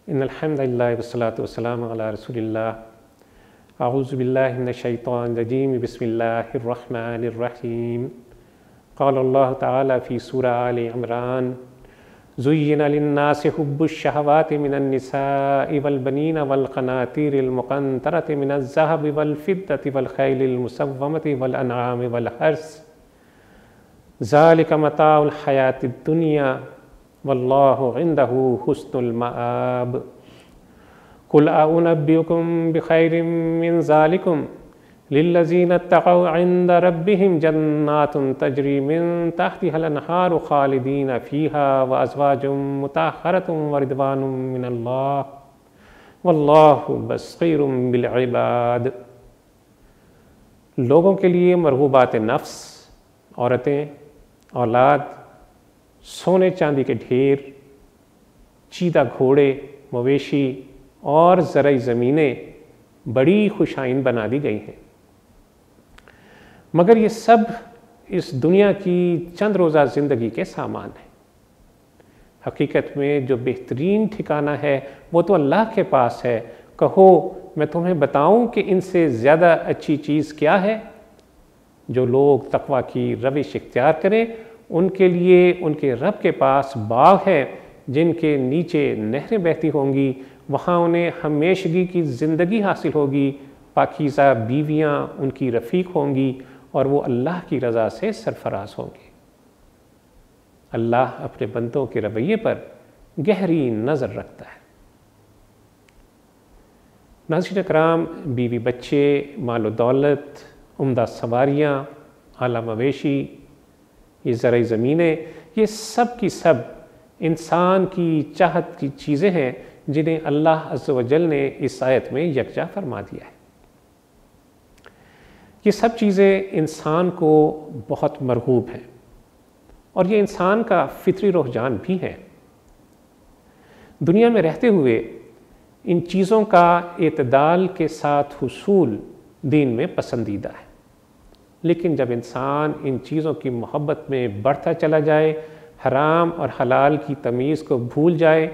ان الحمد للہ والصلاۃ والسلام علی رسول اللہ اعوذ باللہ من الشیطان الرجیم بسم اللہ الرحمن الرحیم قال اللہ تعالی فی سورہ آل عمران زین للناس حب الشہوات من النساء والبنین والقناطیر المقنطرۃ من الذہب والفضۃ والخیل المسومۃ والانعام والحرث ذالک متاع الحیاۃ الدنیا واللہ عندہ حسن المآب قل اعنبئکم بخیر من ذالکم للذین اتقوا عند ربهم جنات تجری من تحتها الانہار خالدین فیہا وازواج مطہرۃ ورضوان من اللہ واللہ بصیر بالعباد۔ لوگوں کے لیے مرغوبات نفس، عورتیں، اولاد، سونے چاندی کے ڈھیر، چیدہ گھوڑے، مویشی اور زرعی زمینیں بڑی خوشائند بنا دی گئی ہیں، مگر یہ سب اس دنیا کی چند روزہ زندگی کے سامان ہیں۔ حقیقت میں جو بہترین ٹھکانہ ہے وہ تو اللہ کے پاس ہے۔ کہو میں تمہیں بتاؤں کہ ان سے زیادہ اچھی چیز کیا ہے؟ جو لوگ تقوی کی روش اختیار کریں ان کے لیے ان کے رب کے پاس باغ ہے جن کے نیچے نہریں بہتی ہوں گی، وہاں انہیں ہمیشگی کی زندگی حاصل ہوگی، پاکیزہ بیویاں ان کی رفیق ہوں گی اور وہ اللہ کی رضا سے سرفراز ہوں گے۔ اللہ اپنے بندوں کے رویے پر گہری نظر رکھتا ہے۔ ناظرین اکرام، بیوی بچے، مال و دولت، عمدہ سواریاں، اعلیٰ مویشی، یہ زرعی زمینیں، یہ سب کی سب انسان کی چاہت کی چیزیں ہیں جنہیں اللہ عز و جل نے اس آیت میں یکجا فرما دیا ہے۔ یہ سب چیزیں انسان کو بہت مرغوب ہیں اور یہ انسان کا فطری رجحان بھی ہے۔ دنیا میں رہتے ہوئے ان چیزوں کا اعتدال کے ساتھ حصول دین میں پسندیدہ ہے، لیکن جب انسان ان چیزوں کی محبت میں بڑھتا چلا جائے، حرام اور حلال کی تمیز کو بھول جائے،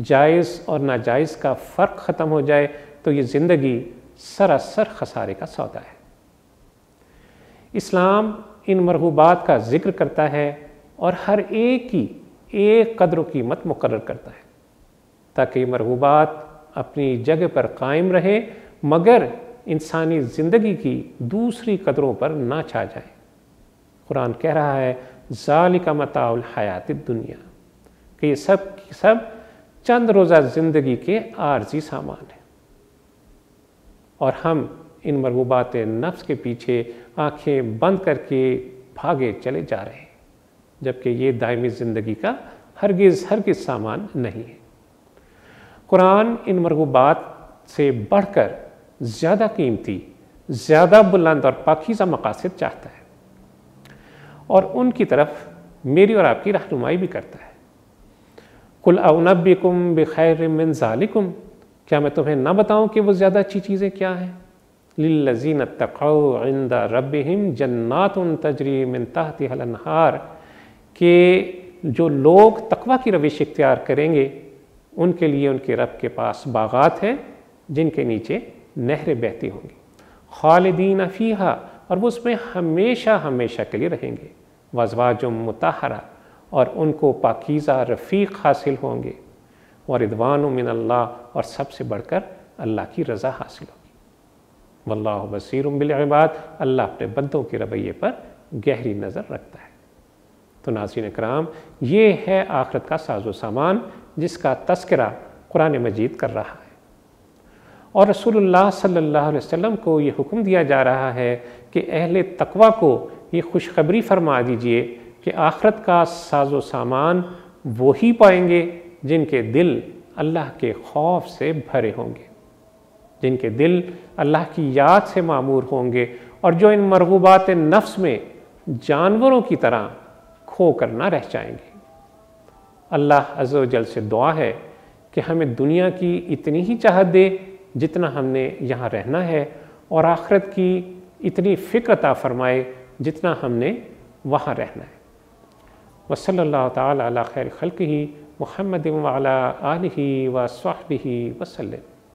جائز اور ناجائز کا فرق ختم ہو جائے، تو یہ زندگی سراسر خسارے کا سودا ہے۔ اسلام ان مرغوبات کا ذکر کرتا ہے اور ہر ایک کی ایک قدر و قیمت مقرر کرتا ہے تاکہ یہ مرغوبات اپنی جگہ پر قائم رہیں مگر انسانی زندگی کی دوسری قدروں پر نہ چھا جائیں۔ قرآن کہہ رہا ہے ذالک متاع الحیات الدنیا، کہ یہ سب چند روزہ زندگی کے عارضی سامان ہیں، اور ہم ان مرغوبات نفس کے پیچھے آنکھیں بند کر کے بھاگے چلے جا رہے ہیں، جبکہ یہ دائمی زندگی کا ہرگز سامان نہیں ہے۔ قرآن ان مرغوبات سے بڑھ کر زیادہ قیمتی، زیادہ بلند اور پاکیزہ مقاصد چاہتا ہے، اور ان کی طرف میری اور آپ کی رہنمائی بھی کرتا ہے۔ قل اعنبئکم بخیر من ذالکم، کیا میں تمہیں نہ بتاؤں کہ وہ زیادہ اچھی چیزیں کیا ہیں؟ للذین اتقوا عند ربہم جنات تجری من تحتها الانہار، کہ جو لوگ تقوی کی روش اختیار کریں گے ان کے لیے ان کے رب کے پاس باغات ہیں جن کے نیچے نہریں بہتی ہوں گی، خالدین فیہا، اور وہ اس میں ہمیشہ کے لیے رہیں گے، وازواج مطہرہ، اور ان کو پاکیزہ رفیق حاصل ہوں گے، ورضوان من اللہ، اور سب سے بڑھ کر اللہ کی رضا حاصل ہوگی، واللہ بصیر بالعباد، اللہ اپنے بندوں کے رویے پر گہری نظر رکھتا ہے۔ تو ناظرین اکرام، یہ ہے آخرت کا ساز و سامان جس کا تذکرہ قرآن مجید کر رہا ہے، اور رسول اللہ صلی اللہ علیہ وسلم کو یہ حکم دیا جا رہا ہے کہ اہل تقوی کو یہ خوشخبری فرما دیجئے کہ آخرت کا ساز و سامان وہی پائیں گے جن کے دل اللہ کے خوف سے بھرے ہوں گے، جن کے دل اللہ کی یاد سے معمور ہوں گے، اور جو ان مرغوبات نفس میں جانوروں کی طرح کھو کر نہ رہ جائیں گے۔ اللہ عز و جل سے دعا ہے کہ ہمیں دنیا کی اتنی ہی چاہت دے جتنا ہم نے یہاں رہنا ہے، اور آخرت کی اتنی فکر عطا فرمائے جتنا ہم نے وہاں رہنا ہے۔ وصلی اللہ تعالی علی خیر خلقہ محمد وعلی آلہ و صحبہ وسلم۔